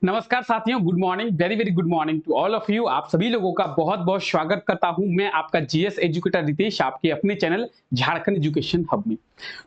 नमस्कार साथियों, good morning, very very good morning to all of you. आप सभी लोगों का बहुत बहुत स्वागत करता हूं। मैं आपका जीएस एजुकेटर रितेश, आपके अपने चैनल झारखंड एजुकेशन हब में।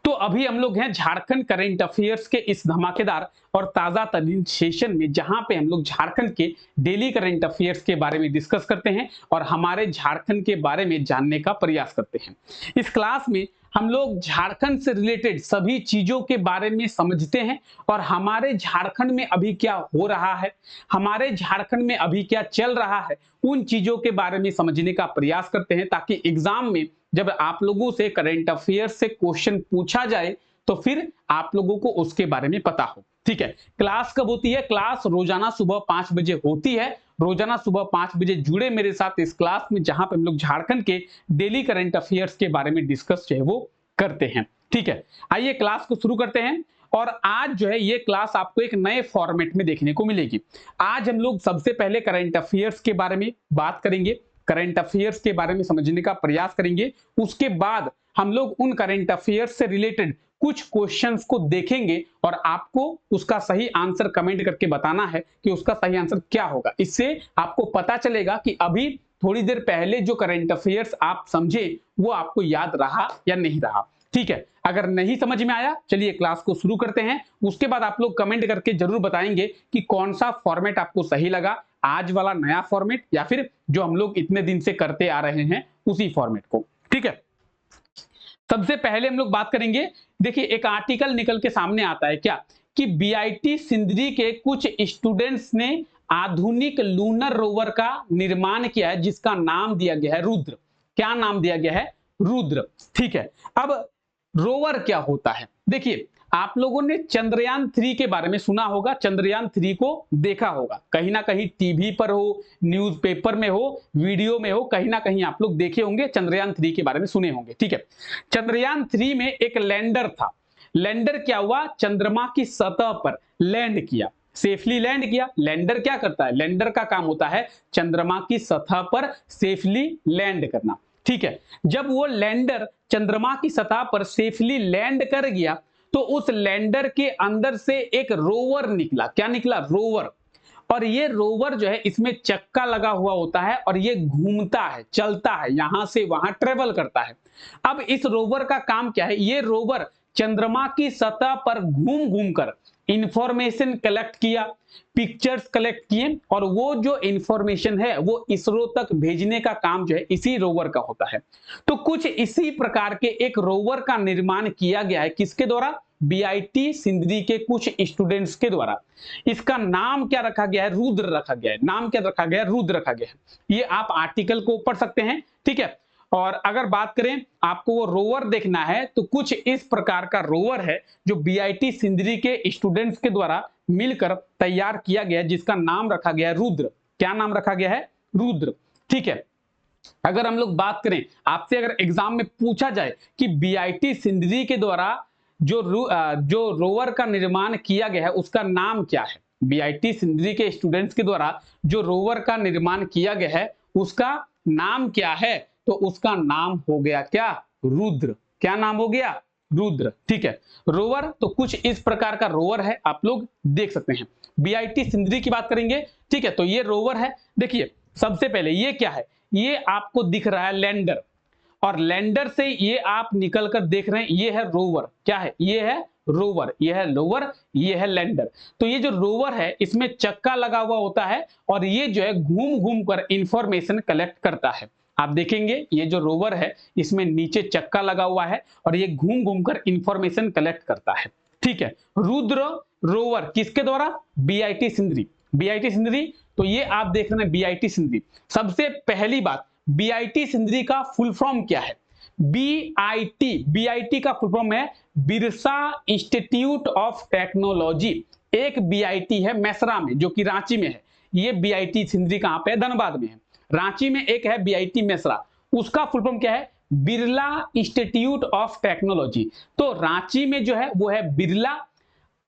तो अभी हम लोग हैं झारखंड करंट अफेयर्स के इस धमाकेदार और ताजा तरीन सेशन में, जहां पे हम लोग झारखंड के डेली करंट अफेयर्स के बारे में डिस्कस करते हैं और हमारे झारखंड के बारे में जानने का प्रयास करते हैं। इस क्लास में हम लोग झारखंड से रिलेटेड सभी चीजों के बारे में समझते हैं और हमारे झारखंड में अभी क्या हो रहा है, हमारे झारखंड में अभी क्या चल रहा है, उन चीजों के बारे में समझने का प्रयास करते हैं, ताकि एग्जाम में जब आप लोगों से करंट अफेयर से क्वेश्चन पूछा जाए तो फिर आप लोगों को उसके बारे में पता हो। ठीक है, क्लास कब होती है? क्लास रोजाना सुबह 5 बजे होती है। रोजाना सुबह 5 बजे जुड़े मेरे साथ इस क्लास में, जहां पे हम लोग झारखंड के डेली करंट अफेयर्स के बारे में डिस्कस जो है वो करते हैं। ठीक है, आइए क्लास को शुरू करते हैं। और आज जो है ये क्लास आपको एक नए फॉर्मेट में देखने को मिलेगी। आज हम लोग सबसे पहले करंट अफेयर्स के बारे में बात करेंगे, करंट अफेयर्स के बारे में समझने का प्रयास करेंगे। उसके बाद हम लोग उन करंट अफेयर्स से रिलेटेड कुछ क्वेश्चंस को देखेंगे और आपको उसका सही आंसर कमेंट करके बताना है कि उसका सही आंसर क्या होगा। इससे आपको पता चलेगा कि अभी थोड़ी देर पहले जो करंट अफेयर्स आप समझे वो आपको याद रहा या नहीं रहा। ठीक है, अगर नहीं समझ में आया, चलिए क्लास को शुरू करते हैं। उसके बाद आप लोग कमेंट करके जरूर बताएंगे कि कौन सा फॉर्मेट आपको सही लगा, आज वाला नया फॉर्मेट या फिर जो हम लोग इतने दिन से करते आ रहे हैं उसी फॉर्मेट को। ठीक है, सबसे पहले हम लोग बात करेंगे। देखिए, एक आर्टिकल निकल के सामने आता है क्या कि बीआईटी सिंदरी के कुछ स्टूडेंट्स ने आधुनिक लूनर रोवर का निर्माण किया है, जिसका नाम दिया गया है रुद्र। क्या नाम दिया गया है? रुद्र। ठीक है, अब रोवर क्या होता है? देखिए, आप लोगों ने चंद्रयान 3 के बारे में सुना होगा, चंद्रयान 3 को देखा होगा, कहीं ना कहीं टीवी पर हो, न्यूज़पेपर में हो, वीडियो में हो, कहीं ना कहीं आप लोग देखे होंगे, चंद्रयान 3 के बारे में सुने होंगे। ठीक है, चंद्रयान 3 में एक लैंडर था। लैंडर क्या हुआ? चंद्रमा की सतह पर लैंड किया, सेफली लैंड किया। लैंडर क्या करता है? लैंडर का काम होता है चंद्रमा की सतह पर सेफली लैंड करना। ठीक है, जब वो लैंडर चंद्रमा की सतह पर सेफली लैंड कर गया तो उस लैंडर के अंदर से एक रोवर निकला। क्या निकला? रोवर। और ये रोवर जो है, इसमें चक्का लगा हुआ होता है और ये घूमता है, चलता है, यहां से वहां ट्रेवल करता है। अब इस रोवर का काम क्या है? ये रोवर चंद्रमा की सतह पर घूम घूम कर इंफॉर्मेशन कलेक्ट किया, पिक्चर्स कलेक्ट किए, और वो जो इंफॉर्मेशन है वो इसरो तक भेजने का काम जो है इसी रोवर का होता है। तो कुछ इसी प्रकार के एक रोवर का निर्माण किया गया है। किसके द्वारा? बीआईटी सिंदरी के कुछ स्टूडेंट्स के द्वारा। इसका नाम क्या रखा गया है? रुद्र रखा गया है। नाम क्या रखा गया है? रुद्र रखा गया है। ये आप आर्टिकल को पढ़ सकते हैं। ठीक है, और अगर बात करें आपको वो रोवर देखना है तो कुछ इस प्रकार का रोवर है जो बीआईटी सिंदरी के स्टूडेंट्स के द्वारा मिलकर तैयार किया गया है, जिसका नाम रखा गया है रुद्र। क्या नाम रखा गया है? रुद्र। ठीक है, अगर हम लोग बात करें, आपसे अगर एग्जाम में पूछा जाए कि बीआईटी सिंदरी के द्वारा जो रोवर का निर्माण किया गया है उसका नाम क्या है, बीआईटी सिंदरी के स्टूडेंट्स के द्वारा जो रोवर का निर्माण किया गया है उसका नाम क्या है, तो उसका नाम हो गया क्या? रुद्र। क्या नाम हो गया? रुद्र। ठीक है, रोवर तो कुछ इस प्रकार का रोवर है, आप लोग देख सकते हैं। बीआईटी सिंदरी की बात करेंगे। ठीक है, तो ये रोवर है। देखिए, सबसे पहले ये क्या है? ये आपको दिख रहा है लैंडर, और लैंडर से ये आप निकल कर देख रहे हैं, ये है रोवर। क्या है? ये है रोवर, ये है लोवर, ये है लैंडर। तो ये जो रोवर है इसमें चक्का लगा हुआ होता है और ये जो है घूम घूम कर इंफॉर्मेशन कलेक्ट करता है। आप देखेंगे ये जो रोवर है इसमें नीचे चक्का लगा हुआ है और ये घूम घूम कर इंफॉर्मेशन कलेक्ट करता है। ठीक है, रुद्र रोवर किसके द्वारा? बीआईटी सिंदरी। बीआईटी सिंदरी, तो ये आप देख रहे हैं बीआईटी सिंदरी। सबसे पहली बात, बीआईटी सिंदरी का फुल फॉर्म क्या है? बीआईटी का फुल फॉर्म है बिरसा इंस्टीट्यूट ऑफ टेक्नोलॉजी। एक बीआईटी है मेसरा में, जो कि रांची में है। ये बीआईटी सिंदरी कहां पे है? धनबाद में है। रांची में एक है बीआईटी मेसरा, उसका फुल फॉर्म क्या है? Birla institute of technology. तो रांची में जो है वो है बिरला,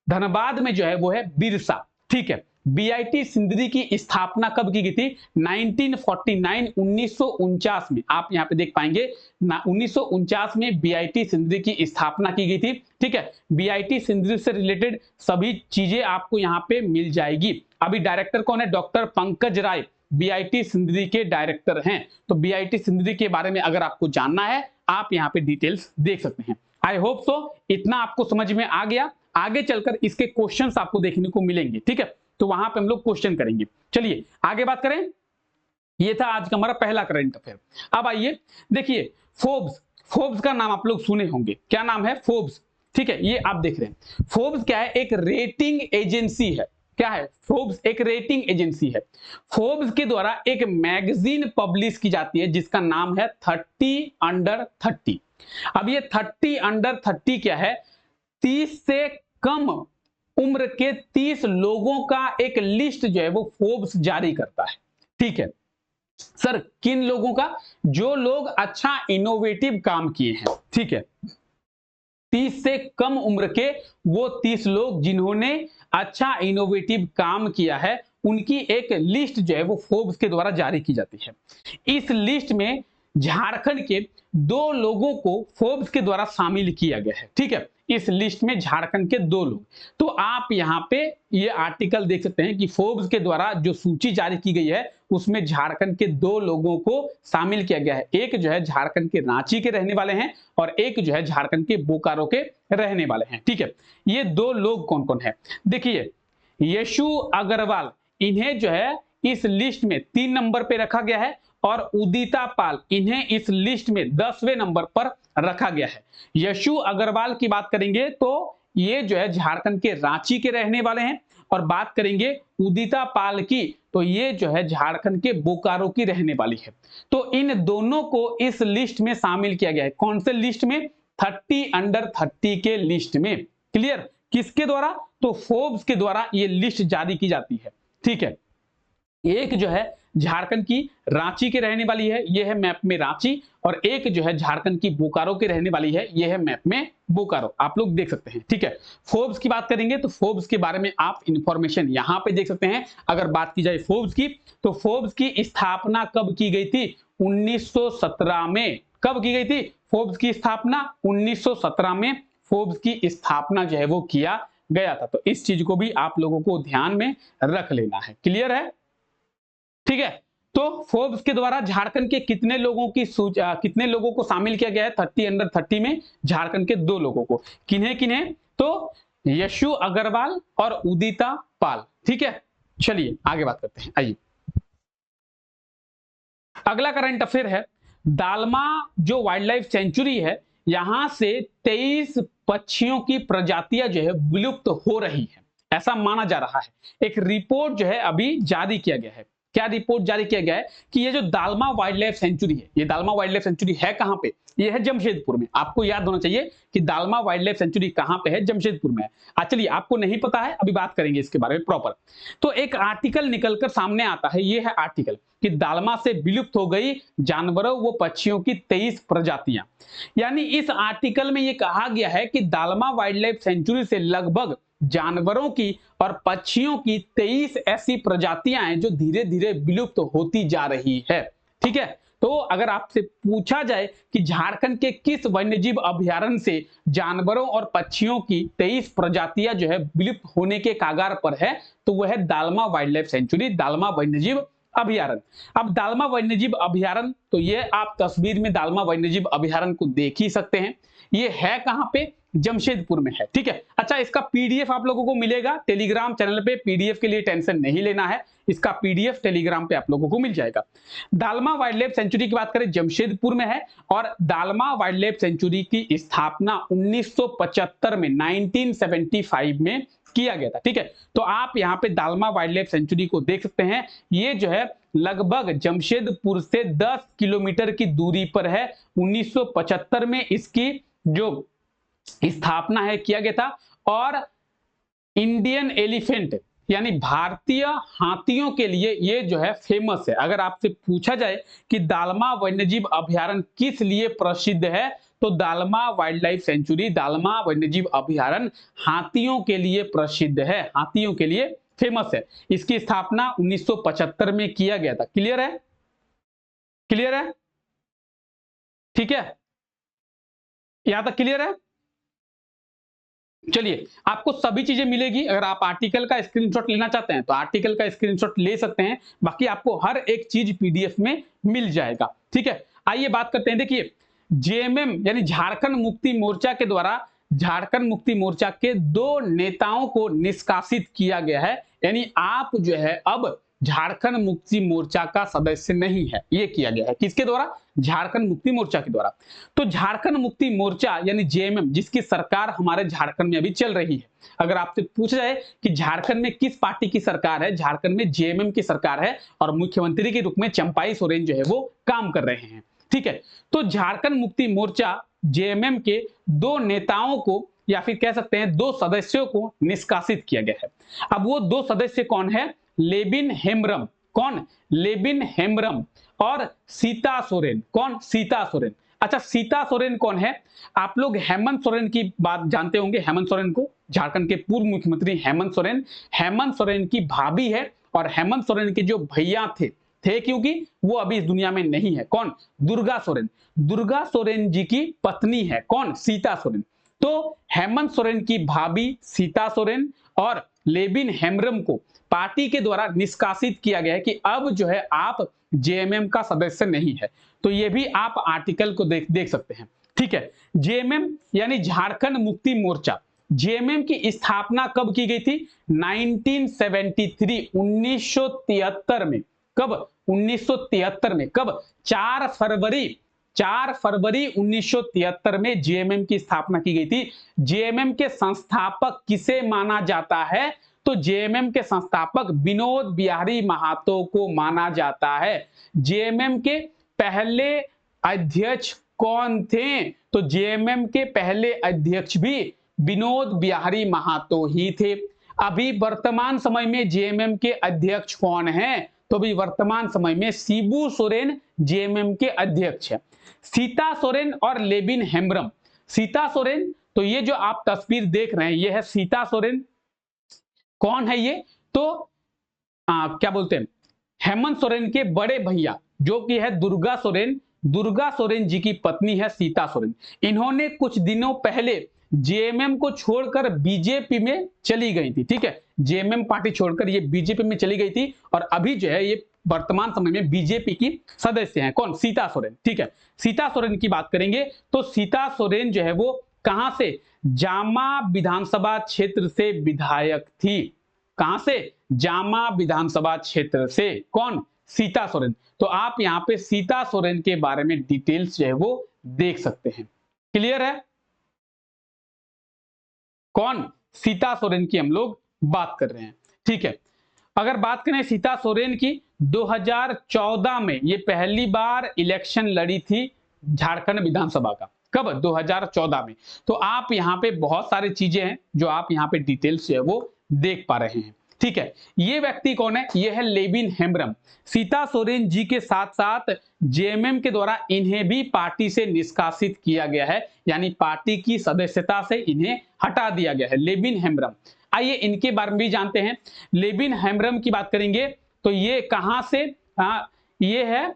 धनबाद में जो है वो है बिरसा। ठीक है, बीआईटी सिंदरी की स्थापना कब की गई थी? 1949, 1949 में। आप यहां पे देख पाएंगे 1949 में बीआईटी सिंदरी की स्थापना की गई थी। ठीक है, बीआईटी सिंदरी से रिलेटेड सभी चीजें आपको यहां पे मिल जाएगी। अभी डायरेक्टर कौन है? डॉक्टर पंकज राय बीआईटी सिंदरी के डायरेक्टर हैं। तो बीआईटी सिंदरी के बारे में अगर आपको जानना है, आप यहाँ पे डिटेल्स देख सकते हैं। आई होप सो इतना आपको समझ में आ गया। आगे चलकर इसके क्वेश्चंस आपको देखने को मिलेंगे, ठीक है, तो वहां पे हम लोग क्वेश्चन करेंगे। चलिए आगे बात करें। ये था आज का हमारा पहला करंट अफेयर। अब आइए देखिए, फोर्ब्स, फोर्ब्स का नाम आप लोग सुने होंगे। क्या नाम है? फोर्ब्स, ठीक है, ये आप देख रहे हैं। फोर्ब्स क्या है? एक रेटिंग एजेंसी है। क्या है? फोर्ब्स एक रेटिंग एजेंसी है। फोर्ब्स के द्वारा एक मैगजीन पब्लिश की जाती है जिसका नाम है 30 अंडर 30। अब ये 30 अंडर 30 क्या है? 30 से कम उम्र के 30 लोगों का एक लिस्ट जो है वो फोर्ब्स जारी करता है, ठीक है। सर किन लोगों का? जो लोग अच्छा इनोवेटिव काम किए हैं, ठीक है। 30 से कम उम्र के वो 30 लोग जिन्होंने अच्छा इनोवेटिव काम किया है, उनकी एक लिस्ट जो है वो फोर्ब्स के द्वारा जारी की जाती है। इस लिस्ट में झारखंड के 2 लोगों को फोर्ब्स के द्वारा शामिल किया गया है, ठीक है। इस लिस्ट में झारखंड के 2 लोग। तो आप यहाँ पे ये आर्टिकल देख सकते हैं कि फोर्ब्स के द्वारा जो सूची जारी की गई है उसमें झारखंड के 2 लोगों को शामिल किया गया है। एक जो है झारखंड के रांची के रहने वाले हैं और एक जो है झारखंड के बोकारो के रहने वाले हैं, ठीक है। ये 2 लोग कौन कौन है? देखिए, यशु अग्रवाल, इन्हें जो है इस लिस्ट में 3 नंबर पे रखा गया है और उदिता पाल, इन्हें इस लिस्ट में 10वें नंबर पर रखा गया है। यशु अग्रवाल की बात करेंगे तो ये जो है झारखंड के रांची के रहने वाले हैं और बात करेंगे उदिता पाल की तो ये जो है झारखंड के बोकारो की रहने वाली है। तो इन दोनों को इस लिस्ट में शामिल किया गया है। कौन से लिस्ट में? 30 अंडर 30 के लिस्ट में। क्लियर? किसके द्वारा? तो फोर्ब्स के द्वारा ये लिस्ट जारी की जाती है, ठीक है। एक जो है झारखंड की रांची के रहने वाली है, ये है मैप में रांची, और एक जो है झारखंड की बोकारो के रहने वाली है, ये है मैप में बोकारो। आप लोग देख सकते हैं, ठीक है। फोर्ब्स की बात करेंगे तो फोर्ब्स के बारे में आप इंफॉर्मेशन यहां पे देख सकते हैं। अगर बात की जाए फोर्ब्स की तो फोर्ब्स की स्थापना कब की गई थी? 1917 में। कब की गई थी फोर्ब्स की स्थापना? 1917 में फोर्ब्स की स्थापना जो है वो किया गया था। तो इस चीज को भी आप लोगों को ध्यान में रख लेना है। क्लियर है? ठीक है। तो फोर्ब्स के द्वारा झारखंड के कितने लोगों की कितने लोगों को शामिल किया गया है? 30 अंडर 30 में झारखंड के 2 लोगों को। किन्हें किन्हें? तो यशु अग्रवाल और उदिता पाल, ठीक है। चलिए आगे बात करते हैं। आइए, अगला करंट अफेयर है, दालमा जो वाइल्ड लाइफ सेंचुरी है, यहां से 23 पक्षियों की प्रजातियां जो है विलुप्त हो रही है, ऐसा माना जा रहा है। एक रिपोर्ट जो है अभी जारी किया गया है। क्या रिपोर्ट जारी किया गया है कि ये जो दालमा वाइल्ड लाइफ सेंचुरी है, ये दालमा वाइल्ड लाइफ सेंचुरी है कहां पे? ये है जमशेदपुर में। आपको याद होना चाहिए कि दालमा वाइल्ड लाइफ सेंचुरी कहां पे है? जमशेदपुर में है। चलिए, आपको नहीं पता है, अभी बात करेंगे इसके बारे में प्रॉपर। तो एक आर्टिकल निकलकर सामने आता है, ये है आर्टिकल कि दालमा से विलुप्त हो गई जानवरों व पक्षियों की 23 प्रजातियां। यानी इस आर्टिकल में ये कहा गया है कि दालमा वाइल्ड लाइफ सेंचुरी से लगभग जानवरों की और पक्षियों की 23 ऐसी प्रजातियां हैं जो धीरे धीरे विलुप्त होती जा रही है, ठीक है। तो अगर आपसे पूछा जाए कि झारखंड के किस वन्यजीव अभयारण्य से जानवरों और पक्षियों की 23 प्रजातियां जो है विलुप्त होने के कागार पर है, तो वह है dalma wild life sanctuary, dalma वन्यजीव अभयारण्य। अब दालमा वन्यजीव अभयारण्य, तो ये आप तस्वीर में दालमा वन्यजीव अभयारण्य को देख ही सकते हैं। ये है कहां पे? जमशेदपुर में है, ठीक है। अच्छा, इसका पीडीएफ आप लोगों को मिलेगा टेलीग्राम चैनल पे। पीडीएफ के लिए टेंशन नहीं लेना है, इसका पीडीएफ टेलीग्राम पे आप लोगों को मिल जाएगा। दालमा वाइल्ड लाइफ सेंचुरी की बात करें, जमशेदपुर में है और दालमा वाइल्ड लाइफ सेंचुरी की स्थापना 1975 में 1975 में किया गया था, ठीक है। तो आप यहाँ पे दालमा वाइल्ड लाइफ सेंचुरी को देख सकते हैं। ये जो है लगभग जमशेदपुर से 10 किलोमीटर की दूरी पर है। 1975 में इसकी जो स्थापना है किया गया था। और इंडियन एलिफेंट यानी भारतीय हाथियों के लिए ये जो है फेमस है। अगर आपसे पूछा जाए कि दालमा वन्यजीव अभयारण्य किस लिए प्रसिद्ध है, तो dalma wild life sanctuary, dalma वन्यजीव अभयारण्य हाथियों के लिए प्रसिद्ध है, हाथियों के लिए फेमस है। इसकी स्थापना 1975 में किया गया था। क्लियर है? क्लियर है? ठीक है, यहां तक क्लियर है? चलिए, आपको सभी चीजें मिलेगी। अगर आप आर्टिकल का स्क्रीनशॉट लेना चाहते हैं तो आर्टिकल का स्क्रीनशॉट ले सकते हैं, बाकी आपको हर एक चीज पीडीएफ में मिल जाएगा। ठीक है, आइए बात करते हैं। देखिए, जेएमएम यानी झारखंड मुक्ति मोर्चा के द्वारा झारखंड मुक्ति मोर्चा के 2 नेताओं को निष्कासित किया गया है। यानी आप जो है अब झारखंड मुक्ति मोर्चा का सदस्य नहीं है, ये किया गया है। किसके द्वारा? झारखंड मुक्ति मोर्चा के द्वारा। तो झारखंड मुक्ति मोर्चा यानी जेएमएम, जिसकी सरकार हमारे झारखंड में अभी चल रही है। अगर आपसे पूछा जाए कि झारखंड में किस पार्टी की सरकार है, झारखंड में जेएमएम की सरकार है और मुख्यमंत्री के रूप में चंपाई सोरेन जो है वो काम कर रहे हैं। ठीक है, तो झारखंड मुक्ति मोर्चा जेएमएम के 2 नेताओं को या फिर कह सकते हैं 2 सदस्यों को निष्कासित किया गया है। अब वो 2 सदस्य कौन है? लेबिन हेम्ब्रम। कौन? लेबिन हेम्ब्रम और सीता सोरेन। कौन? सीता सोरेन। अच्छा, सीता सोरेन कौन है? आप लोग हेमंत सोरेन की बात जानते होंगे। हेमंत सोरेन को, झारखंड के पूर्व मुख्यमंत्री हेमंत सोरेन की भाभी है और हेमंत सोरेन के जो भैया थे क्योंकि वो अभी इस दुनिया में नहीं है। कौन? दुर्गा सोरेन। दुर्गा सोरेन जी की पत्नी है। कौन? सीता सोरेन। तो हेमंत सोरेन की भाभी सीता सोरेन और लेबिन हेम्ब्रम को पार्टी के द्वारा निष्कासित किया गया है कि अब जो है आप जेएमएम का सदस्य नहीं है। तो ये भी आप आर्टिकल को देख सकते हैं। ठीक है, जेएमएम यानी झारखंड मुक्ति मोर्चा, जेएमएम की स्थापना कब की गई थी? 1973, 1973 में। कब? 1973 में। कब? 4 फरवरी 1973 में जेएमएम की स्थापना की गई थी। जेएमएम के संस्थापक किसे माना जाता है? तो जेएमएम के संस्थापक विनोद बिहारी महातो को माना जाता है। जेएमएम के पहले अध्यक्ष कौन थे? तो जेएमएम के पहले अध्यक्ष भी विनोद बिहारी महातो ही थे। अभी वर्तमान समय में जेएमएम के अध्यक्ष कौन हैं? तो भी वर्तमान समय में शिबू सोरेन जेएमएम के अध्यक्ष है। सीता सोरेन और लेबिन हेम्ब्रम। सीता सोरेन, तो ये जो आप तस्वीर देख रहे हैं ये है सीता सोरेन। कौन है ये? तो क्या बोलते हैं, हेमंत सोरेन के बड़े भैया जो कि है दुर्गा सोरेन। दुर्गा सोरेन जी की पत्नी है सीता सोरेन। इन्होंने कुछ दिनों पहले जेएमएम को छोड़कर बीजेपी में चली गई थी। ठीक है, जेएमएम पार्टी छोड़कर ये बीजेपी में चली गई थी और अभी जो है ये वर्तमान समय में बीजेपी की सदस्य हैं। कौन? सीता सोरेन। ठीक है, सीता सोरेन की बात करेंगे तो सीता सोरेन जो है वो कहां से? जामा विधानसभा क्षेत्र से विधायक थी। कहां से? जामा विधानसभा क्षेत्र से। कौन? सीता सोरेन। तो आप यहां पे सीता सोरेन के बारे में डिटेल्स जो है वो देख सकते हैं। क्लियर है? कौन? सीता सोरेन की हम लोग बात कर रहे हैं। ठीक है, अगर बात करें सीता सोरेन की, 2014 में ये पहली बार इलेक्शन लड़ी थी झारखंड विधानसभा का। कब? 2014 में। तो आप यहां पे बहुत सारी चीजें हैं जो आप यहां पे डिटेल्स जो है वो देख पा रहे हैं। ठीक है, ये व्यक्ति कौन है? ये है लेबिन हेम्ब्रम। सीता सोरेन जी के साथ साथ जेएमएम के द्वारा इन्हें भी पार्टी से निष्कासित किया गया है, यानी पार्टी की सदस्यता से इन्हें हटा दिया गया है। लेबिन हेम्ब्रम, आइए इनके बारे में भी जानते हैं। लेबिन हेम्ब्रम की बात करेंगे तो ये कहां से? ये है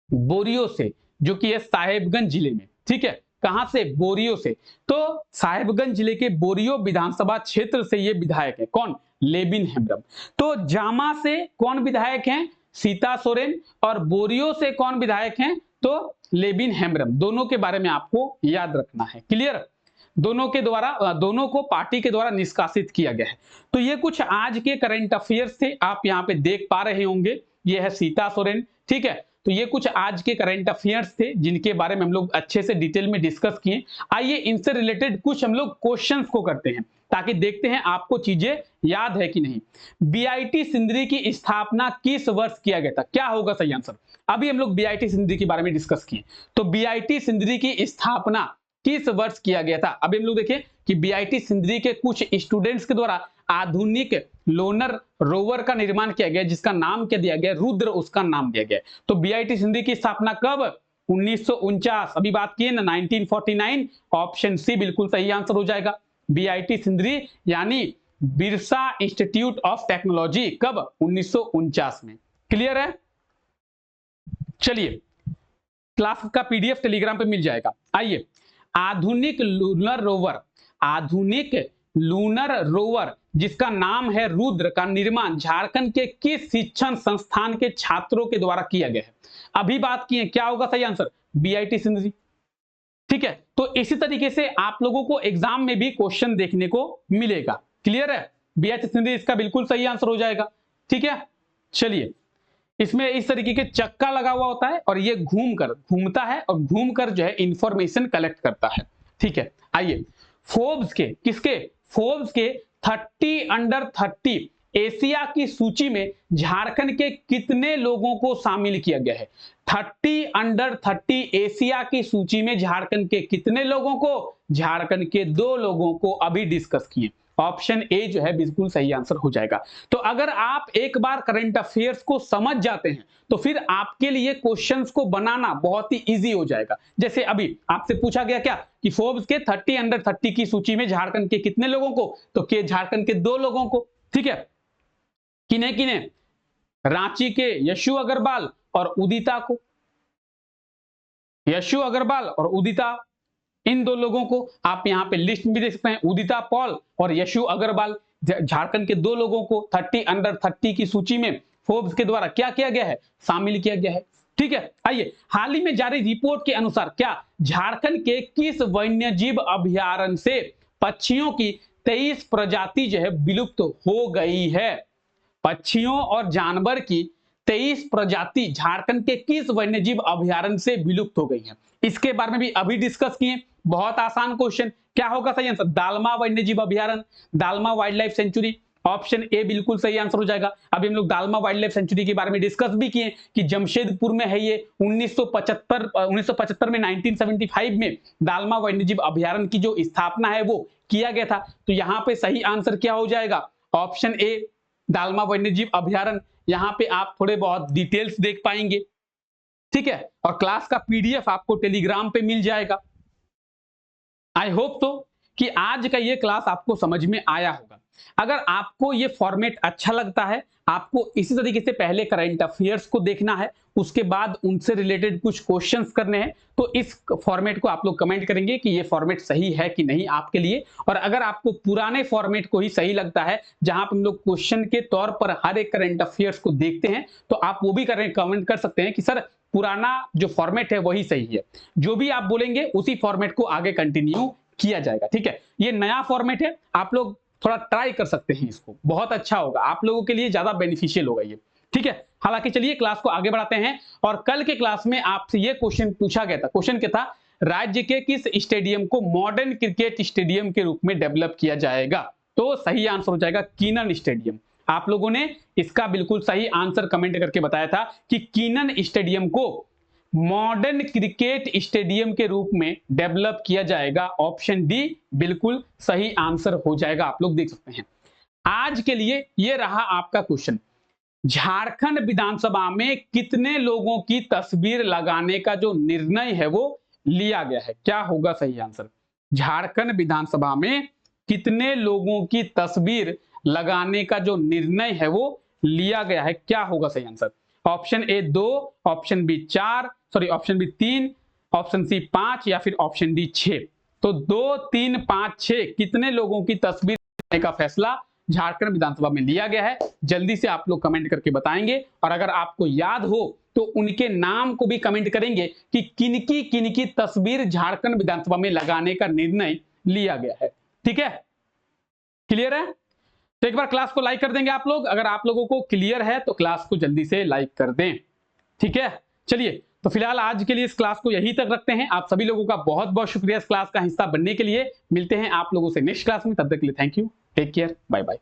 बोरियो से, जो कि है साहेबगंज जिले में। ठीक है, कहां से? बोरियो से। तो साहेबगंज जिले के बोरियो विधानसभा क्षेत्र से ये विधायक है। कौन? लेबिन हेम्ब्रम। तो जामा से कौन विधायक हैं? सीता सोरेन। और बोरियो से कौन विधायक हैं? तो लेबिन हेम्ब्रम। दोनों के बारे में आपको याद रखना है। क्लियर? दोनों को पार्टी के द्वारा निष्कासित किया गया है। तो ये कुछ आज के करंट अफेयर्स थे, आप यहाँ पे देख पा रहे होंगे। ये है सीता सोरेन। ठीक है, तो ये कुछ आज के करंट अफेयर्स थे जिनके बारे में हम लोग अच्छे से डिटेल में डिस्कस किए। आइए इनसे रिलेटेड कुछ हम लोग क्वेश्चंस को करते हैं ताकि देखते हैं आपको चीजें याद है कि नहीं। बीआईटी सिंदरी की स्थापना किस वर्ष किया गया था? क्या होगा सही आंसर? अभी हम लोग बीआईटी सिंदरी के बारे में डिस्कस किए। तो बीआईटी सिंदरी की स्थापना किस वर्ष किया गया था? अभी हम लोग देखें कि बीआईटी सिंदरी के कुछ स्टूडेंट्स के द्वारा आधुनिक लोनर रोवर का निर्माण किया गया जिसका नाम क्या दिया गया? रुद्र, उसका नाम दिया गया। तो बीआईटी सिंदरी की स्थापना कब? 1949। अभी बात किए ना 1949। ऑप्शन सी बिल्कुल सही आंसर हो जाएगा। बीआईटी सिंदरी यानी बिरसा इंस्टीट्यूट ऑफ टेक्नोलॉजी। कब? 1949 में। क्लियर है? चलिए, क्लास का पीडीएफ टेलीग्राम पे मिल जाएगा। आइए, आधुनिक लूनर रोवर आधुनिक लूनर रोवर जिसका नाम है रुद्र का निर्माण झारखंड के किस शिक्षण संस्थान के छात्रों के द्वारा किया गया है? अभी बात की है, क्या होगा सही आंसर? बीआईटी सिंदरी। ठीक है, तो इसी तरीके से आप लोगों को एग्जाम में भी क्वेश्चन देखने को मिलेगा। क्लियर है? बीआईटी सिंदरी इसका बिल्कुल सही आंसर हो जाएगा। ठीक है, चलिए, इसमें इस तरीके के चक्का लगा हुआ होता है और ये घूमता है और घूमकर जो है इंफॉर्मेशन कलेक्ट करता है। ठीक है, आइए फोर्ब्स के फोर्ब्स के 30 अंडर 30 एशिया की सूची में झारखंड के कितने लोगों को शामिल किया गया है? 30 अंडर 30 एशिया की सूची में झारखंड के कितने लोगों को? झारखंड के 2 लोगों को अभी डिस्कस किए। ऑप्शन ए जो है बिल्कुल सही आंसर हो जाएगा। तो अगर आप एक बार करंट अफेयर्स को समझ जाते हैं तो फिर आपके लिए क्वेश्चंस को बनाना बहुत ही इजी हो जाएगा। जैसे अभी आपसे पूछा गया क्या कि फोर्ब्स के 30 अंडर 30 की सूची में झारखंड के कितने लोगों को? तो के झारखंड के 2 लोगों को। ठीक है, किने किने? रांची के यशु अग्रवाल और उदिता को। यशु अग्रवाल और उदिता, इन 2 लोगों को आप यहां पे लिस्ट में देख सकते हैं। उदिता पॉल और यशु अग्रवाल झारखंड के 2 लोगों को 30 अंडर 30 की सूची में फोर्ब्स के द्वारा क्या किया गया है? शामिल किया गया है। ठीक है, आइए, हाल ही में जारी रिपोर्ट के अनुसार क्या झारखंड के किस वन्यजीव अभयारण्य से पक्षियों की 23 प्रजाति जो है विलुप्त हो गई है? पक्षियों और जानवर की 23 प्रजाति झारखंड के किस वन्यजीव अभयारण्य से विलुप्त हो गई है? इसके बारे में भी अभी डिस्कस किए। बहुत आसान क्वेश्चन, क्या होगा सही आंसर? दालमा वन्यजीव अभयारण्य, dalma wild life sanctuary. Option A बिल्कुल सही आंसर हो जाएगा। अभी हम लोग दालमा वाइल्ड लाइफ सेंचुरी के बारे में डिस्कस भी किए कि जमशेदपुर में है ये। 1975 में 1975 में दालमा वन्यजीव अभयारण्य की जो स्थापना है वो किया गया था। तो यहाँ पे सही आंसर क्या हो जाएगा? ऑप्शन ए दालमा वन्यजीव अभयारण्य। यहाँ पे आप थोड़े बहुत डिटेल्स देख पाएंगे। ठीक है, और क्लास का पीडीएफ आपको टेलीग्राम पे मिल जाएगा। आई होप तो कि आज का ये क्लास आपको समझ में आया होगा। अगर आपको ये फॉर्मेट अच्छा लगता है, आपको इसी तरीके से पहले करंट अफेयर्स को देखना है, उसके बाद उनसे रिलेटेड कुछ क्वेश्चंस करने हैं, तो इस फॉर्मेट को आप लोग कमेंट करेंगे कि ये फॉर्मेट सही है कि नहीं आपके लिए। और अगर आपको पुराने फॉर्मेट को ही सही लगता है जहां पर हम लोग क्वेश्चन के तौर पर हर एक करंट अफेयर्स को देखते हैं, तो आप वो भी कमेंट कर सकते हैं कि सर पुराना जो फॉर्मेट है वही सही है। जो भी आप बोलेंगे उसी फॉर्मेट को आगे कंटिन्यू किया जाएगा। ठीक है, ये नया फॉर्मेट है, आप लोग थोड़ा ट्राई कर सकते हैं इसको, बहुत अच्छा होगा, आप लोगों के लिए ज्यादा बेनिफिशियल होगा ये। ठीक है, हालांकि चलिए क्लास को आगे बढ़ाते हैं। और कल के क्लास में आपसे ये क्वेश्चन पूछा गया था। क्वेश्चन क्या था? राज्य के किस स्टेडियम को मॉडर्न क्रिकेट स्टेडियम के रूप में डेवलप किया जाएगा? तो सही आंसर हो जाएगा कीनन स्टेडियम। आप लोगों ने इसका बिल्कुल सही आंसर कमेंट करके बताया था कि कीनन स्टेडियम को मॉडर्न क्रिकेट स्टेडियम के रूप में डेवलप किया जाएगा। ऑप्शन डी बिल्कुल सही आंसर हो जाएगा। आप लोग देख सकते हैं। आज के लिए ये रहा आपका क्वेश्चन। झारखंड विधानसभा में कितने लोगों की तस्वीर लगाने का जो निर्णय है वो लिया गया है? क्या होगा सही आंसर? झारखंड विधानसभा में कितने लोगों की तस्वीर लगाने का जो निर्णय है वो लिया गया है? क्या होगा सही answer? Option A 2, option B 4, sorry option B 3, option C 5 या फिर ऑप्शन डी 6। तो 2, 3, 5, 6 कितने लोगों की तस्वीर लगाने का फैसला झारखंड विधानसभा में लिया गया है? जल्दी से आप लोग कमेंट करके बताएंगे। और अगर आपको याद हो तो उनके नाम को भी कमेंट करेंगे कि किनकी तस्वीर झारखंड विधानसभा में लगाने का निर्णय लिया गया है। ठीक है, क्लियर है? तो एक बार क्लास को लाइक कर देंगे आप लोग। अगर आप लोगों को क्लियर है तो क्लास को जल्दी से लाइक कर दें। ठीक है, चलिए तो फिलहाल आज के लिए इस क्लास को यहीं तक रखते हैं। आप सभी लोगों का बहुत बहुत शुक्रिया इस क्लास का हिस्सा बनने के लिए। मिलते हैं आप लोगों से नेक्स्ट क्लास में, तब तक के लिए thank you, take care, bye bye.